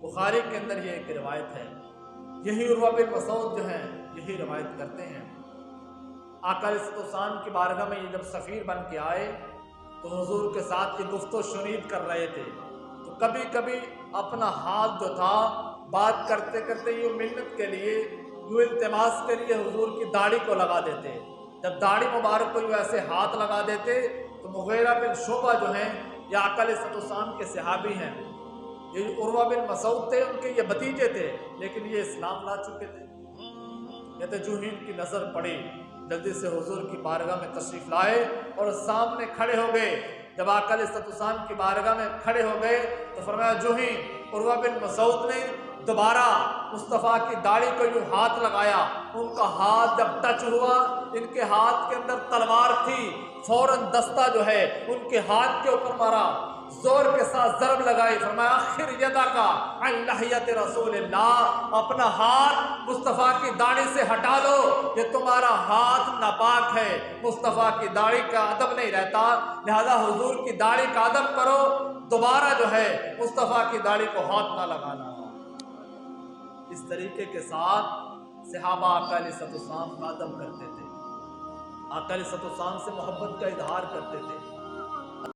بخاری کے اندر یہ ایک روایت ہے، یہی عروہ بن مسعود جو ہیں یہی روایت کرتے ہیں۔ آقا علیہ السلام کی بارگاہ میں یہ جب سفیر بن کے آئے تو حضور کے ساتھ یہ گفت و شنید کر رہے تھے، تو کبھی کبھی اپنا ہاتھ جو تھا بات کرتے کرتے یہ منت کے لیے، یوں التماس کے لیے حضور کی داڑھی کو لگا دیتے۔ جب داڑھی مبارک کو یوں ایسے ہاتھ لگا دیتے تو مغیرہ بن شعبہ جو ہیں یہ آقا علیہ السلام کے صحابی ہیں، یہ عروہ بن مسعود تھے، ان کے یہ بھتیجے تھے، لیکن یہ اسلام لا چکے تھے۔ کہتے جو ہی ان کی نظر پڑی جلدی سے حضور کی بارگاہ میں تشریف لائے اور سامنے کھڑے ہو گئے۔ جب آقا علیہ السلام کی بارگاہ میں کھڑے ہو گئے تو فرمایا جو ہی عروہ بن مسعود نے دوبارہ مصطفیٰ کی داڑھی کو یوں ہاتھ لگایا، ان کا ہاتھ جب ٹچ ہوا، ان کے ہاتھ کے اندر تلوار تھی، فوراً دستہ جو ہے ان کے ہاتھ کے اوپر مارا، زور کے ساتھ ضرب لگائی، فرمایا آخر یدک عن لحیۃ رسول اللہ، اپنا ہاتھ مصطفیٰ کی داڑھی سے ہٹا لو، یہ تمہارا ہاتھ ناپاک ہے، مصطفیٰ کی داڑھی کا ادب نہیں رہتا، لہذا حضور کی داڑھی کا ادب کرو، دوبارہ جو ہے مصطفیٰ کی داڑھی کو ہاتھ نہ لگانا۔ اس طریقے کے ساتھ صحابہ آقا علیہ السلام کا ادب کرتے تھے، آقا علیہ السلام سے محبت کا اظہار کرتے تھے۔